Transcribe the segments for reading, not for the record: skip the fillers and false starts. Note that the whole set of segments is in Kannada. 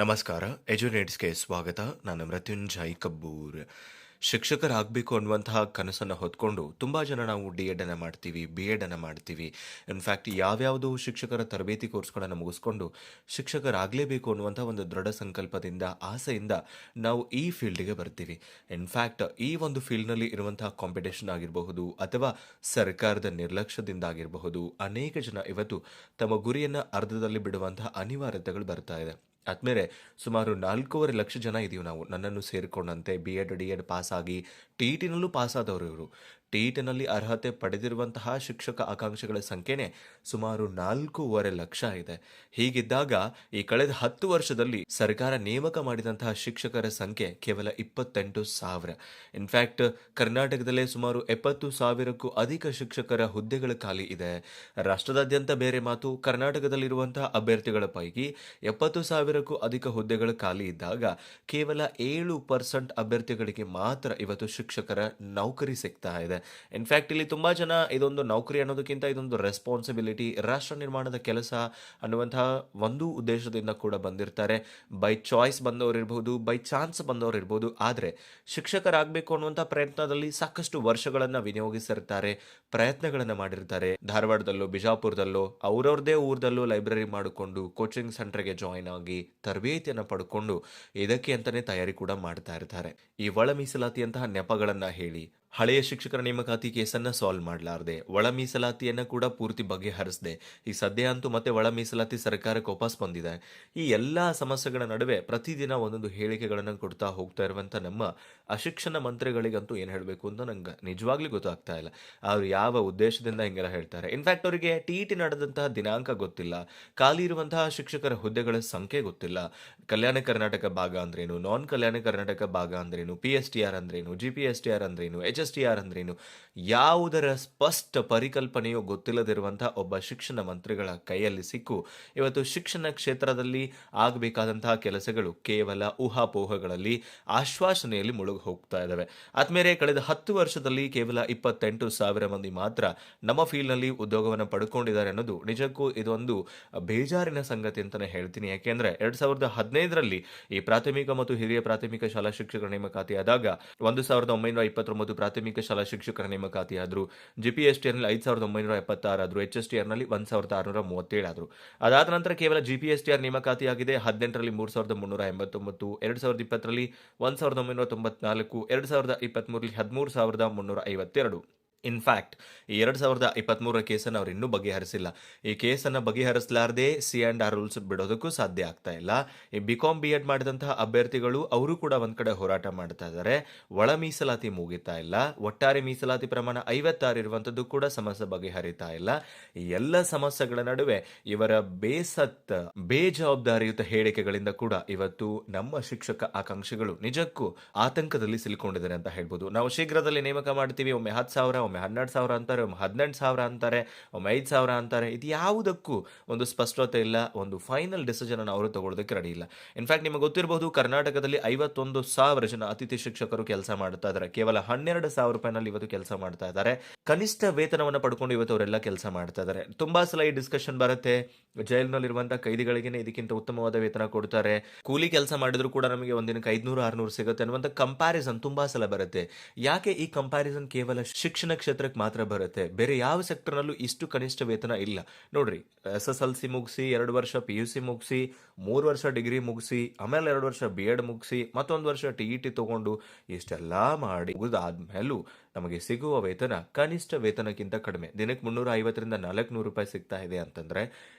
ನಮಸ್ಕಾರ. ಎಜುನೇಟ್ಸ್‌ಗೆ ಸ್ವಾಗತ. ನಾನು ಮೃತ್ಯುಂಜಯ್ ಕಬ್ಬೂರ್. ಶಿಕ್ಷಕರಾಗಬೇಕು ಅನ್ನುವಂತಹ ಕನಸನ್ನು ಹೊತ್ಕೊಂಡು ತುಂಬ ಜನ ನಾವು ಡಿ-ಎಡ್ ಅನ್ನು ಮಾಡ್ತೀವಿ, ಬಿ-ಎಡ್ ಅನ್ನು ಮಾಡ್ತೀವಿ. ಇನ್‌ಫ್ಯಾಕ್ಟ್ ಯಾವ್ಯಾವುದೋ ಶಿಕ್ಷಕರ ತರಬೇತಿ ಕೋರ್ಸ್‌ಗಳನ್ನು ಮುಗಿಸ್ಕೊಂಡು ಶಿಕ್ಷಕರಾಗಲೇಬೇಕು ಅನ್ನುವಂಥ ಒಂದು ದೃಢ ಸಂಕಲ್ಪದಿಂದ, ಆಸೆಯಿಂದ ನಾವು ಈ ಫೀಲ್ಡ್‌ಗೆ ಬರ್ತೀವಿ. ಇನ್‌ಫ್ಯಾಕ್ಟ್ ಈ ಒಂದು ಫೀಲ್ಡ್‌ನಲ್ಲಿ ಇರುವಂತಹ ಕಾಂಪಿಟಿಷನ್ ಆಗಿರಬಹುದು ಅಥವಾ ಸರ್ಕಾರದ ನಿರ್ಲಕ್ಷ್ಯದಿಂದ ಆಗಿರಬಹುದು, ಅನೇಕ ಜನ ಇವತ್ತು ತಮ್ಮ ಗುರಿಯನ್ನು ಅರ್ಧದಲ್ಲಿ ಬಿಡುವಂತಹ ಅನಿವಾರ್ಯತೆಗಳು ಬರ್ತಾ ಇದೆ. ಆದ್ಮೇಲೆ ಸುಮಾರು 4.5 ಲಕ್ಷ ಜನ ಇದೀವಿ ನಾವು, ನನ್ನನ್ನು ಸೇರಿಕೊಂಡಂತೆ ಬಿ-ಎಡ್, ಡಿ-ಎಡ್ ಪಾಸ್ ಆಗಿ ಟಿ-ಇ-ಟಿನಲ್ಲೂ ಪಾಸ್ ಆದವರು ಇವರು. ಟಿ-ಇ-ಟಿನಲ್ಲಿ ಅರ್ಹತೆ ಪಡೆದಿರುವಂತಹ ಶಿಕ್ಷಕ ಆಕಾಂಕ್ಷಿಗಳ ಸಂಖ್ಯೆನೇ ಸುಮಾರು 4.5 ಲಕ್ಷ ಇದೆ. ಹೀಗಿದ್ದಾಗ ಈ ಕಳೆದ 10 ವರ್ಷದಲ್ಲಿ ಸರ್ಕಾರ ನೇಮಕ ಮಾಡಿದಂತಹ ಶಿಕ್ಷಕರ ಸಂಖ್ಯೆ ಕೇವಲ 28,000. ಇನ್‌ಫ್ಯಾಕ್ಟ್ ಕರ್ನಾಟಕದಲ್ಲೇ ಸುಮಾರು 70,000ಕ್ಕೂ ಅಧಿಕ ಶಿಕ್ಷಕರ ಹುದ್ದೆಗಳು ಖಾಲಿ ಇದೆ. ರಾಷ್ಟ್ರದಾದ್ಯಂತ ಬೇರೆ ಮಾತು, ಕರ್ನಾಟಕದಲ್ಲಿರುವಂತಹ ಅಭ್ಯರ್ಥಿಗಳ ಪೈಕಿ 70,000ಕ್ಕೂ ಅಧಿಕ ಹುದ್ದೆಗಳು ಖಾಲಿ ಇದ್ದಾಗ ಕೇವಲ 7% ಅಭ್ಯರ್ಥಿಗಳಿಗೆ ಮಾತ್ರ ಇವತ್ತು ಶಿಕ್ಷಕರ ನೌಕರಿ ಸಿಗ್ತಾ ಇದೆ. ಇನ್‌ಫ್ಯಾಕ್ಟ್ ಇಲ್ಲಿ ತುಂಬಾ ಜನ ಇದೊಂದು ನೌಕರಿ ಅನ್ನೋದಕ್ಕಿಂತ ಇದೊಂದು ರೆಸ್ಪಾನ್ಸಿಬಿಲಿಟಿ, ರಾಷ್ಟ್ರ ನಿರ್ಮಾಣದ ಕೆಲಸ ಅನ್ನುವಂತಹ ಒಂದು ಉದ್ದೇಶದಿಂದ ಕೂಡ ಬಂದಿರ್ತಾರೆ. ಬೈ ಚಾಯ್ಸ್ ಬಂದವರಿರ್ಬಹುದು, ಬೈ ಚಾನ್ಸ್ ಬಂದವರಿರ್ಬಹುದು. ಆದರೆ ಶಿಕ್ಷಕರಾಗಬೇಕು ಅನ್ನುವಂಥ ಪ್ರಯತ್ನದಲ್ಲಿ ಸಾಕಷ್ಟು ವರ್ಷಗಳನ್ನು ವಿನಿಯೋಗಿಸಿರ್ತಾರೆ, ಪ್ರಯತ್ನಗಳನ್ನು ಮಾಡಿರ್ತಾರೆ. ಧಾರವಾಡದಲ್ಲೋ, ಬಿಜಾಪುರದಲ್ಲೋ, ಅವ್ರವ್ರದೇ ಊರದಲ್ಲೋ ಲೈಬ್ರರಿ ಮಾಡಿಕೊಂಡು ಕೋಚಿಂಗ್ ಸೆಂಟರ್ಗೆ ಜಾಯಿನ್ ಆಗಿ ತರಬೇತಿಯನ್ನು ಪಡ್ಕೊಂಡು ಇದಕ್ಕೆ ಅಂತಾನೆ ತಯಾರಿ ಕೂಡ ಮಾಡ್ತಾ ಇರ್ತಾರೆ. ಈ ಒಳ ಮೀಸಲಾತಿಯಂತಹ ನೆಪಗಳನ್ನ ಹೇಳಿ ಹಳೆಯ ಶಿಕ್ಷಕರ ನೇಮಕಾತಿ ಕೇಸನ್ನ ಸಾಲ್ವ್ ಮಾಡಲಾರದೆ, ಒಳ ಮೀಸಲಾತಿಯನ್ನ ಕೂಡ ಪೂರ್ತಿ ಬಗೆಹರಿಸದೆ, ಈ ಸದ್ಯ ಅಂತೂ ಮತ್ತೆ ಒಳ ಮೀಸಲಾತಿ ಸರ್ಕಾರಕ್ಕೆ ವಾಪಸ್ ಬಂದಿದೆ. ಈ ಎಲ್ಲಾ ಸಮಸ್ಯೆಗಳ ನಡುವೆ ಪ್ರತಿದಿನ ಒಂದೊಂದು ಹೇಳಿಕೆಗಳನ್ನು ಕೊಡ್ತಾ ಹೋಗ್ತಾ ಇರುವಂತ ನಮ್ಮ ಅಶಿಕ್ಷಣ ಮಂತ್ರಿಗಳಿಗಂತೂ ಏನ್ ಹೇಳಬೇಕು ಅಂತ ನಂಗೆ ನಿಜವಾಗ್ಲೂ ಗೊತ್ತಾಗ್ತಾ ಇಲ್ಲ. ಅವ್ರು ಯಾವ ಉದ್ದೇಶದಿಂದ ಹಿಂಗೆಲ್ಲ ಹೇಳ್ತಾರೆ. ಇನ್ಫ್ಯಾಕ್ಟ್ ಅವರಿಗೆ ಟಿ-ಇ-ಟಿ ನಡೆದಂತಹ ದಿನಾಂಕ ಗೊತ್ತಿಲ್ಲ, ಖಾಲಿ ಇರುವಂತಹ ಶಿಕ್ಷಕರ ಹುದ್ದೆಗಳ ಸಂಖ್ಯೆ ಗೊತ್ತಿಲ್ಲ, ಕಲ್ಯಾಣ ಕರ್ನಾಟಕ ಭಾಗ ಅಂದ್ರೇನು, ನಾನ್ ಕಲ್ಯಾಣ ಕರ್ನಾಟಕ ಭಾಗ ಅಂದ್ರೇನು, ಪಿ-ಎಸ್-ಟಿ-ಆರ್ ಅಂದ್ರೇನು, ಜಿ-ಪಿ-ಎಸ್-ಟಿ-ಆರ್ ಅಂದ್ರೇನು, ಎಚ್-ಎಸ್-ಟಿ-ಆರ್ ಅಂದ್ರೇನು, ಯಾವುದರ ಸ್ಪಷ್ಟ ಪರಿಕಲ್ಪನೆಯೋ ಗೊತ್ತಿಲ್ಲದಿರುವಂತಹ ಒಬ್ಬ ಶಿಕ್ಷಣ ಮಂತ್ರಿಗಳ ಕೈಯಲ್ಲಿ ಸಿಕ್ಕು ಇವತ್ತು ಶಿಕ್ಷಣ ಕ್ಷೇತ್ರದಲ್ಲಿ ಆಗಬೇಕಾದಂತಹ ಕೆಲಸಗಳು ಕೇವಲ ಊಹಾಪೋಹಗಳಲ್ಲಿ, ಆಶ್ವಾಸನೆಯಲ್ಲಿ ಮುಳುಗಿ ಹೋಗ್ತಾ ಇದ್ದಾವೆ. ಆದ್ಮೇಲೆ ಕಳೆದ 10 ವರ್ಷದಲ್ಲಿ ಕೇವಲ 28,000 ಮಂದಿ ಮಾತ್ರ ನಮ್ಮ ಫೀಲ್ಡ್ನಲ್ಲಿ ಉದ್ಯೋಗವನ್ನು ಪಡ್ಕೊಂಡಿದ್ದಾರೆ ಅನ್ನೋದು ನಿಜಕ್ಕೂ ಇದೊಂದು ಬೇಜಾರಿನ ಸಂಗತಿ ಅಂತಾನೆ ಹೇಳ್ತೀನಿ. ಯಾಕೆಂದ್ರೆ 2015ರಲ್ಲಿ ಈ ಪ್ರಾಥಮಿಕ ಮತ್ತು ಹಿರಿಯ ಪ್ರಾಥಮಿಕ ಶಾಲಾ ಶಿಕ್ಷಕರ ನೇಮಕಾತಿ ಆದಾಗ 1,929 ಪ್ರಾಥಮಿಕ ಶಾಲಾ ಶಿಕ್ಷಕರ ನೇಮಕಾತಿ ಆದ್ರು, ಜಿ-ಪಿ-ಎಸ್-ಟಿ-ಆರ್‌ನಲ್ಲಿ 5,976 ಆದ್ರು, ಎಚ್-ಎಸ್-ಟಿ-ಆರ್‌ನಲ್ಲಿ 1,639 ಆದ್ರು. ಅದಾದ ನಂತರ ಕೇವಲ ಜಿ-ಪಿ-ಎಸ್-ಟಿ-ಆರ್ ನೇಮಕಾತಿ ಆಗಿದೆ 18ರಲ್ಲಿ 3,389, 2020ರಲ್ಲಿ 1,994, 2023ರಲ್ಲಿ 13,352. ಇನ್‌ಫ್ಯಾಕ್ಟ್ ಈ 2023ರ ಕೇಸನ್ನು ಅವ್ರು ಇನ್ನೂ ಬಗೆಹರಿಸಿಲ್ಲ. ಈ ಕೇಸನ್ನು ಬಗೆಹರಿಸಲಾರದೆ ಸಿ-ಆ್ಯಂಡ್-ಆರ್ ರೂಲ್ಸ್ ಬಿಡೋದಕ್ಕೂ ಸಾಧ್ಯ ಆಗ್ತಾ ಇಲ್ಲ. ಈ ಬಿ-ಕಾಮ್, ಬಿ-ಎಡ್ ಮಾಡಿದಂತಹ ಅಭ್ಯರ್ಥಿಗಳು ಅವರು ಕೂಡ ಒಂದ್ ಕಡೆ ಹೋರಾಟ ಮಾಡ್ತಾ ಇದ್ದಾರೆ. ಒಳ ಮೀಸಲಾತಿ ಮುಗಿತಾ ಇಲ್ಲ, ಒಟ್ಟಾರೆ ಮೀಸಲಾತಿ ಪ್ರಮಾಣ 56 ಇರುವಂತದ್ದು ಕೂಡ ಸಮಸ್ಯೆ ಬಗೆಹರಿತಾ ಇಲ್ಲ. ಈ ಎಲ್ಲ ಸಮಸ್ಯೆಗಳ ನಡುವೆ ಇವರ ಬೇಸತ್ತ, ಬೇಜವಾಬ್ದಾರಿಯುತ ಹೇಳಿಕೆಗಳಿಂದ ಕೂಡ ಇವತ್ತು ನಮ್ಮ ಶಿಕ್ಷಕ ಆಕಾಂಕ್ಷಿಗಳು ನಿಜಕ್ಕೂ ಆತಂಕದಲ್ಲಿ ಸಿಲುಕೊಂಡಿದ್ದಾರೆ ಅಂತ ಹೇಳ್ಬೋದು. ನಾವು ಶೀಘ್ರದಲ್ಲಿ ನೇಮಕ ಮಾಡ್ತೀವಿ, ಒಮ್ಮೆ 10,000, ಒಮ್ಮೆ 12,000 ಅಂತಾರೆ, ಒಮ್ಮೆ 18,000 ಅಂತಾರೆ, ಒಮ್ಮೆ 5,000 ಅಂತಾರೆ. ಇದು ಯಾವುದಕ್ಕೂ ಒಂದು ಸ್ಪಷ್ಟತೆ ಇಲ್ಲ, ಒಂದು ಫೈನಲ್ ಡಿಸಿಷನ್ ಅನ್ನು ಅವರು ತಗೊಳ್ಳೋದಕ್ಕೆ ರೆಡಿ ಇಲ್ಲ. ಇನ್ಫ್ಯಾಕ್ಟ್ ನಿಮಗೆ ಗೊತ್ತಿರಬಹುದು, ಕರ್ನಾಟಕದಲ್ಲಿ 51,000 ಜನ ಅತಿಥಿ ಶಿಕ್ಷಕರು ಕೆಲಸ ಮಾಡ್ತಾ ಇದ್ದಾರೆ. ಕೇವಲ 12,000 ರೂಪಾಯಿನಲ್ಲಿ ಇವತ್ತು ಕೆಲಸ ಮಾಡ್ತಾ ಇದ್ದಾರೆ. ಕನಿಷ್ಠ ವೇತನವನ್ನು ಪಡ್ಕೊಂಡು ಇವತ್ತು ಅವರೆಲ್ಲ ಕೆಲಸ ಮಾಡ್ತಾ ಇದ್ದಾರೆ. ತುಂಬಾ ಸಲ ಈ ಡಿಸ್ಕಷನ್ ಬರುತ್ತೆ, ಜೈಲಿನಲ್ಲಿರುವಂತಹ ಕೈದಿಗಳಿಗೇನೆ ಇದಕ್ಕಿಂತ ಉತ್ತಮವಾದ ವೇತನ ಕೊಡ್ತಾರೆ, ಕೂಲಿ ಕೆಲಸ ಮಾಡಿದ್ರು ಕೂಡ ನಮಗೆ ಒಂದಿನಕ್ಕೆ 500-600 ಸಿಗುತ್ತೆ ಅನ್ನುವಂಥ ಕಂಪ್ಯಾರಿಸನ್ ತುಂಬಾ ಸಲ ಬರುತ್ತೆ. ಯಾಕೆ ಈ ಕಂಪ್ಯಾರಿಸನ್ ಕೇವಲ ಶಿಕ್ಷಣ ಕ್ಷೇತ್ರಕ್ಕೆ ಮಾತ್ರ ಬರುತ್ತೆ, ಬೇರೆ ಯಾವ ಸೆಕ್ಟರ್ನಲ್ಲೂ ಇಷ್ಟು ಕನಿಷ್ಠ ವೇತನ ಇಲ್ಲ? ನೋಡ್ರಿ, SSLC ಮುಗಿಸಿ 2 ವರ್ಷ PUC ಮುಗಿಸಿ 3 ವರ್ಷ ಡಿಗ್ರಿ ಮುಗಿಸಿ ಆಮೇಲೆ 2 ವರ್ಷ ಬಿ-ಎಡ್ ಮುಗಿಸಿ ಮತ್ತೊಂದು ವರ್ಷ ಟಿ-ಇ-ಟಿ ತಗೊಂಡು ಇಷ್ಟೆಲ್ಲಾ ಮಾಡಿ ಮುಗಿದಾದ್ಮೇಲೂ ನಮಗೆ ಸಿಗುವ ವೇತನ ಕನಿಷ್ಠ ವೇತನಕ್ಕಿಂತ ಕಡಿಮೆ. ದಿನಕ್ಕೆ 350ರಿಂದ 400 ರೂಪಾಯಿ ಸಿಗ್ತಾ ಇದೆ ಅಂತಂದ್ರೆ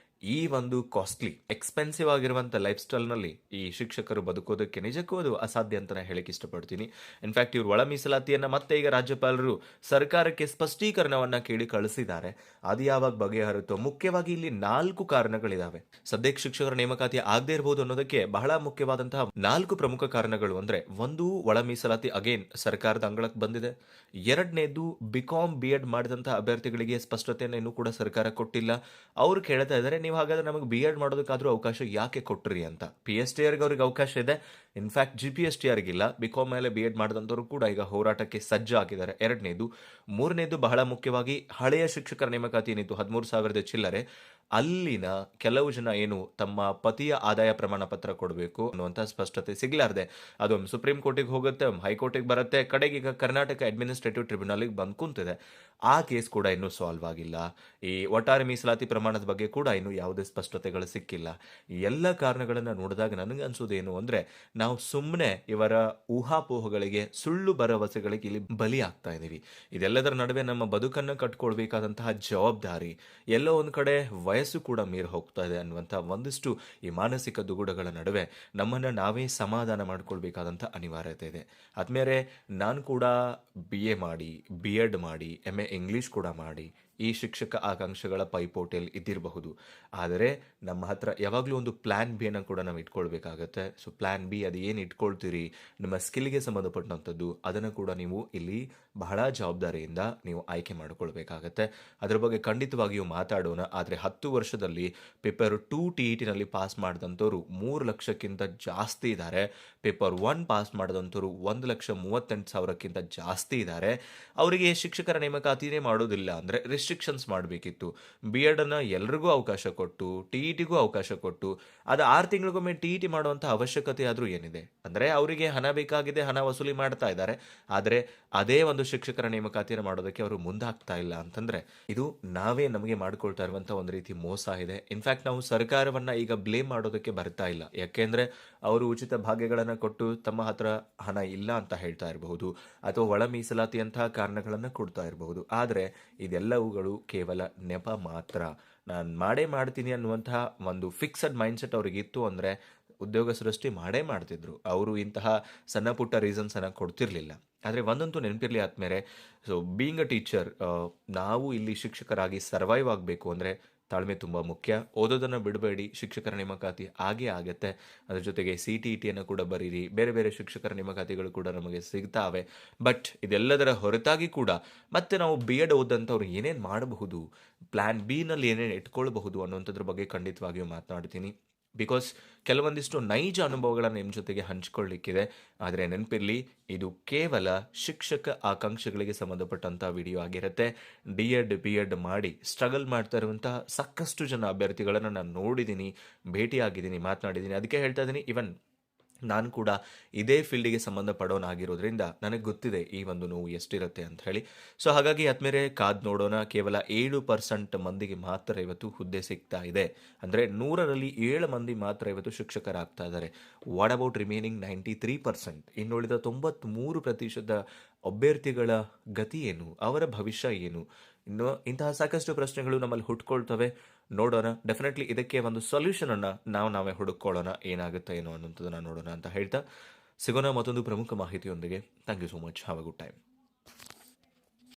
ಈ ಒಂದು ಕಾಸ್ಟ್ಲಿ, ಎಕ್ಸ್ಪೆನ್ಸಿವ್ ಆಗಿರುವಂಥ ಲೈಫ್ ಸ್ಟೈಲ್ನಲ್ಲಿ ಈ ಶಿಕ್ಷಕರು ಬದುಕೋದಕ್ಕೆ ನಿಜಕ್ಕೂ ಅದು ಅಸಾಧ್ಯ ಅಂತ ಹೇಳಕ್ಕೆ ಇಷ್ಟಪಡ್ತೀನಿ. ಇನ್ಫ್ಯಾಕ್ಟ್ ಇವರು ಒಳ ಮೀಸಲಾತಿಯನ್ನ ಮತ್ತೆ ಈಗ ರಾಜ್ಯಪಾಲರು ಸರ್ಕಾರಕ್ಕೆ ಸ್ಪಷ್ಟೀಕರಣವನ್ನ ಕೇಳಿ ಕಳಿಸಿದ್ದಾರೆ. ಅದು ಯಾವಾಗ ಬಗೆಹರುತ್ತೋ? ಮುಖ್ಯವಾಗಿ ಇಲ್ಲಿ 4 ಕಾರಣಗಳಿದಾವೆ. ಸದ್ಯಕ್ಕೆ ಶಿಕ್ಷಕರ ನೇಮಕಾತಿ ಆಗದೆ ಇರಬಹುದು ಅನ್ನೋದಕ್ಕೆ ಬಹಳ ಮುಖ್ಯವಾದಂತಹ 4 ಪ್ರಮುಖ ಕಾರಣಗಳು. ಅಂದ್ರೆ ಒಂದು, ಒಳ ಮೀಸಲಾತಿ ಅಗೇನ್ ಸರ್ಕಾರದ ಅಂಗಳಕ್ಕೆ ಬಂದಿದೆ. ಎರಡನೇದು, ಬಿ-ಕಾಮ್, ಬಿ-ಎಡ್ ಮಾಡಿದಂತಹ ಅಭ್ಯರ್ಥಿಗಳಿಗೆ ಸ್ಪಷ್ಟತೆಯನ್ನು ಇನ್ನೂ ಕೂಡ ಸರ್ಕಾರ ಕೊಟ್ಟಿಲ್ಲ. ಅವ್ರು ಕೇಳ್ತಾ ಇದ್ದಾರೆ, ನೀವು ಹಾಗಾದ್ರೆ ನಮಗೆ ಬಿ-ಎಡ್ ಮಾಡೋದಕ್ಕಾದ್ರೂ ಅವಕಾಶ ಯಾಕೆ ಕೊಟ್ರಿ ಅಂತ. ಪಿ-ಎಸ್-ಟಿ-ಆರ್ಗೆ ಅವ್ರಿಗೆ ಅವಕಾಶ ಇದೆ, ಇನ್ಫ್ಯಾಕ್ಟ್ ಜಿ-ಪಿ-ಎಸ್-ಟಿ-ಆರ್ಗಿಲ್ಲ. ಬಿ-ಕಾಮ್ ಮೇಲೆ ಬಿ-ಎಡ್ ಮಾಡಿದಂಥವ್ರು ಕೂಡ ಈಗ ಹೋರಾಟಕ್ಕೆ ಸಜ್ಜಾಗಿದ್ದಾರೆ. ಎರಡನೇದು. ಮೂರನೇದು, ಬಹಳ ಮುಖ್ಯವಾಗಿ ಹಳೆಯ ಶಿಕ್ಷಕರ ನೇಮಕಾತಿ ಏನಿತ್ತು 13,000 ಚಿಲ್ಲರೆ, ಅಲ್ಲಿನ ಕೆಲವು ಜನ ಏನು ತಮ್ಮ ಪತಿಯ ಆದಾಯ ಪ್ರಮಾಣ ಪತ್ರ ಕೊಡಬೇಕು ಅನ್ನುವಂಥ ಸ್ಪಷ್ಟತೆ ಸಿಗ್ಲಾರ್ದೆ ಅದೊಮ್ಮೆ ಸುಪ್ರೀಂ ಕೋರ್ಟಿಗೆ ಹೋಗುತ್ತೆ, ಒಮ್ಮೆ ಹೈಕೋರ್ಟಿಗೆ ಬರುತ್ತೆ, ಕಡೆಗೆ ಈಗ ಕರ್ನಾಟಕ ಅಡ್ಮಿನಿಸ್ಟ್ರೇಟಿವ್ ಟ್ರಿಬ್ಯುನಲ್ಗೆ ಬಂದು ಕುಂತಿದೆ. ಆ ಕೇಸ್ ಕೂಡ ಇನ್ನೂ ಸಾಲ್ವ್ ಆಗಿಲ್ಲ. ಈ ಒಟ್ಟಾರೆ ಮೀಸಲಾತಿ ಪ್ರಮಾಣದ ಬಗ್ಗೆ ಕೂಡ ಇನ್ನೂ ಯಾವುದೇ ಸ್ಪಷ್ಟತೆಗಳು ಸಿಕ್ಕಿಲ್ಲ. ಈ ಎಲ್ಲ ಕಾರಣಗಳನ್ನು ನೋಡಿದಾಗ ನನಗೆ ಅನ್ಸೋದೇನು ಅಂದ್ರೆ ನಾವು ಸುಮ್ಮನೆ ಇವರ ಊಹಾಪೋಹಗಳಿಗೆ, ಸುಳ್ಳು ಭರವಸೆಗಳಿಗೆ ಇಲ್ಲಿ ಬಲಿ ಆಗ್ತಾ ಇದೀವಿ. ಇದೆಲ್ಲದರ ನಡುವೆ ನಮ್ಮ ಬದುಕನ್ನು ಕಟ್ಕೊಳ್ಬೇಕಾದಂತಹ ಜವಾಬ್ದಾರಿ ಎಲ್ಲೋ ಒಂದು ಕಡೆ ವಯಸ್ಸು ಕೂಡ ಮೀರಿ ಹೋಗ್ತಾ ಇದೆ ಅನ್ನುವಂಥ ಒಂದಿಷ್ಟು ಈ ಮಾನಸಿಕ ದುಗುಡಗಳ ನಡುವೆ ನಮ್ಮನ್ನು ನಾವೇ ಸಮಾಧಾನ ಮಾಡ್ಕೊಳ್ಬೇಕಾದಂಥ ಅನಿವಾರ್ಯತೆ ಇದೆ. ಆದ್ಮೇಲೆ ನಾನು ಕೂಡ BA ಮಾಡಿ, B.Ed ಮಾಡಿ, MA ಇಂಗ್ಲಿಷ್ ಕೂಡ ಮಾಡಿ ಈ ಶಿಕ್ಷಕ ಆಕಾಂಕ್ಷೆಗಳ ಪೈಪೋಟಿಯಲ್ಲಿ ಇದ್ದಿರಬಹುದು. ಆದರೆ ನಮ್ಮ ಹತ್ರ ಯಾವಾಗಲೂ ಒಂದು ಪ್ಲಾನ್ ಬಿಯನ್ನು ಕೂಡ ನಾವು ಇಟ್ಕೊಳ್ಬೇಕಾಗತ್ತೆ. ಸೊ ಪ್ಲಾನ್ ಬಿ ಅದು ಏನು ಇಟ್ಕೊಳ್ತೀರಿ, ನಿಮ್ಮ ಸ್ಕಿಲ್ಗೆ ಸಂಬಂಧಪಟ್ಟಂಥದ್ದು, ಅದನ್ನು ಕೂಡ ನೀವು ಇಲ್ಲಿ ಬಹಳ ಜವಾಬ್ದಾರಿಯಿಂದ ನೀವು ಆಯ್ಕೆ ಮಾಡಿಕೊಳ್ಬೇಕಾಗತ್ತೆ. ಅದರ ಬಗ್ಗೆ ಖಂಡಿತವಾಗಿಯೂ ಮಾತಾಡೋಣ. ಆದರೆ 10 ವರ್ಷದಲ್ಲಿ ಪೇಪರ್ 2 TETನಲ್ಲಿ ಪಾಸ್ ಮಾಡಿದಂಥವ್ರು 3 ಲಕ್ಷಕ್ಕಿಂತ ಜಾಸ್ತಿ ಇದ್ದಾರೆ. ಪೇಪರ್ 1 ಪಾಸ್ ಮಾಡಿದಂಥವ್ರು 1,38,000ಕ್ಕಿಂತ ಜಾಸ್ತಿ ಇದ್ದಾರೆ. ಅವರಿಗೆ ಶಿಕ್ಷಕರ ನೇಮಕಾತಿನೇ ಮಾಡೋದಿಲ್ಲ ಅಂದರೆ ರಿಸ್ಟ್ರಿಕ್ಷನ್ಸ್ ಮಾಡಬೇಕಿತ್ತು. B.Ed ಅನ್ನು ಎಲ್ರಿಗೂ ಅವಕಾಶ ಕೊಟ್ಟು, TETಗೂ ಅವಕಾಶ ಕೊಟ್ಟು, ಅದು 6 ತಿಂಗಳಿಗೊಮ್ಮೆ TET ಮಾಡುವಂಥ ಅವಶ್ಯಕತೆ ಆದರೂ ಏನಿದೆ? ಅಂದರೆ ಅವರಿಗೆ ಹಣ ಬೇಕಾಗಿದೆ, ಹಣ ವಸೂಲಿ ಮಾಡ್ತಾ ಇದ್ದಾರೆ. ಆದರೆ ಅದೇ ಒಂದು ಶಿಕ್ಷಕರ ನೇಮಕಾತಿಯನ್ನು ಮಾಡೋದಕ್ಕೆ ಅವರು ಮುಂದಾಗ್ತಾ ಇಲ್ಲ ಅಂತಂದ್ರೆ ಇದು ನಾವೇ ನಮಗೆ ಮಾಡ್ಕೊಳ್ತಾ ಇರುವಂಥ ಒಂದು ರೀತಿ ಮೋಸ ಇದೆ. ಇನ್ಫ್ಯಾಕ್ಟ್ ನಾವು ಸರ್ಕಾರವನ್ನ ಈಗ ಬ್ಲೇಮ್ ಮಾಡೋದಕ್ಕೆ ಬರ್ತಾ ಇಲ್ಲ. ಯಾಕೆಂದ್ರೆ ಅವರು ಉಚಿತ ಭಾಗ್ಯಗಳನ್ನು ಕೊಟ್ಟು ತಮ್ಮ ಹತ್ರ ಹಣ ಇಲ್ಲ ಅಂತ ಹೇಳ್ತಾ ಇರಬಹುದು, ಅಥವಾ ಒಳ ಮೀಸಲಾತಿಯಂತಹ ಕಾರಣಗಳನ್ನು ಕೊಡ್ತಾ ಇರಬಹುದು. ಆದರೆ ಇದೆಲ್ಲವುಗಳು ಕೇವಲ ನೆಪ ಮಾತ್ರ. ನಾನು ಮಾಡೇ ಮಾಡ್ತೀನಿ ಅನ್ನುವಂತಹ ಒಂದು ಫಿಕ್ಸಡ್ ಮೈಂಡ್ಸೆಟ್ ಅವ್ರಿಗಿತ್ತು ಅಂದರೆ ಉದ್ಯೋಗ ಸೃಷ್ಟಿ ಮಾಡೇ ಮಾಡ್ತಿದ್ರು. ಅವರು ಇಂತಹ ಸಣ್ಣ ಪುಟ್ಟ ರೀಸನ್ಸನ್ನು ಕೊಡ್ತಿರ್ಲಿಲ್ಲ. ಆದರೆ ಒಂದಂತೂ ನೆನಪಿರಲಿ ಆದ್ಮೇಲೆ, ಸೊ ಬೀಯಿಂಗ್ ಅ ಟೀಚರ್, ನಾವು ಇಲ್ಲಿ ಶಿಕ್ಷಕರಾಗಿ ಸರ್ವೈವ್ ಆಗಬೇಕು ಅಂದರೆ ತಾಳ್ಮೆ ತುಂಬ ಮುಖ್ಯ. ಓದೋದನ್ನು ಬಿಡಬೇಡಿ, ಶಿಕ್ಷಕರ ನೇಮಕಾತಿ ಆಗೇ ಆಗತ್ತೆ. ಅದ್ರ ಜೊತೆಗೆ CTETಯನ್ನು ಕೂಡ ಬರೀರಿ, ಬೇರೆ ಬೇರೆ ಶಿಕ್ಷಕರ ನೇಮಕಾತಿಗಳು ಕೂಡ ನಮಗೆ ಸಿಗ್ತಾವೆ. ಬಟ್ ಇದೆಲ್ಲದರ ಹೊರತಾಗಿ ಕೂಡ ಮತ್ತೆ ನಾವು B.Ed ಓದಂಥವ್ರು ಏನೇನು ಮಾಡಬಹುದು, ಪ್ಲಾನ್ ಬಿನಲ್ಲಿ ಏನೇನು ಇಟ್ಕೊಳ್ಬಹುದು ಅನ್ನುವಂಥದ್ರ ಬಗ್ಗೆ ಖಂಡಿತವಾಗಿಯೂ ಮಾತನಾಡ್ತೀನಿ. ಬಿಕಾಸ್ ಕೆಲವೊಂದಿಷ್ಟು ನೈಜ ಅನುಭವಗಳನ್ನು ನಿಮ್ಮ ಜೊತೆಗೆ ಹಂಚ್ಕೊಳ್ಳಿಕ್ಕಿದೆ. ಆದರೆ ನೆನಪಿರಲಿ, ಇದು ಕೇವಲ ಶಿಕ್ಷಕ ಆಕಾಂಕ್ಷೆಗಳಿಗೆ ಸಂಬಂಧಪಟ್ಟಂಥ ವಿಡಿಯೋ ಆಗಿರುತ್ತೆ. D.Ed B.Ed ಮಾಡಿ ಸ್ಟ್ರಗಲ್ ಮಾಡ್ತಾ ಇರುವಂತಹ ಸಾಕಷ್ಟು ಜನ ಅಭ್ಯರ್ಥಿಗಳನ್ನು ನಾನು ನೋಡಿದ್ದೀನಿ, ಭೇಟಿಯಾಗಿದ್ದೀನಿ, ಮಾತನಾಡಿದ್ದೀನಿ. ಅದಕ್ಕೆ ಹೇಳ್ತಾ ಇದ್ದೀನಿ, ಇವನ್ ನಾನು ಕೂಡ ಇದೇ ಫೀಲ್ಡಿಗೆ ಸಂಬಂಧಪಡೋನಾಗಿರೋದ್ರಿಂದ ನನಗೆ ಗೊತ್ತಿದೆ ಈ ಒಂದು ನೋವು ಎಷ್ಟಿರುತ್ತೆ ಅಂತ ಹೇಳಿ. ಸೊ ಹಾಗಾಗಿ ಆದ್ಮೇಲೆ ಕಾದ್ ನೋಡೋಣ. ಕೇವಲ 7% ಮಂದಿಗೆ ಮಾತ್ರ ಇವತ್ತು ಹುದ್ದೆ ಸಿಗ್ತಾ ಇದೆ. ಅಂದರೆ 100ರಲ್ಲಿ 7 ಮಂದಿ ಮಾತ್ರ ಇವತ್ತು ಶಿಕ್ಷಕರಾಗ್ತಾ ಇದ್ದಾರೆ. What about remaining 93%? ಇನ್ನುಳಿದ 93% ಅಭ್ಯರ್ಥಿಗಳ ಗತಿ ಏನು, ಅವರ ಭವಿಷ್ಯ ಏನು? ಇನ್ನು ಇಂತಹ ಸಾಕಷ್ಟು ಪ್ರಶ್ನೆಗಳು ನಮ್ಮಲ್ಲಿ ಹುಟ್ಕೊಳ್ತವೆ. ನೋಡೋಣ, ಡೆಫಿನೆಟ್ಲಿ ಇದಕ್ಕೆ ಒಂದು ಸೊಲ್ಯೂಷನ್ ಅನ್ನ ನಾವೇ ಹುಡುಕೊಳ್ಳೋಣ. ಏನಾಗುತ್ತೆ ಏನೋ ಅನ್ನೋಂಥದ್ದನ್ನ ನೋಡೋಣ ಅಂತ ಹೇಳ್ತಾ ಸಿಗೋಣ ಮತ್ತೊಂದು ಪ್ರಮುಖ ಮಾಹಿತಿಯೊಂದಿಗೆ. Thank you so much. Have a good time.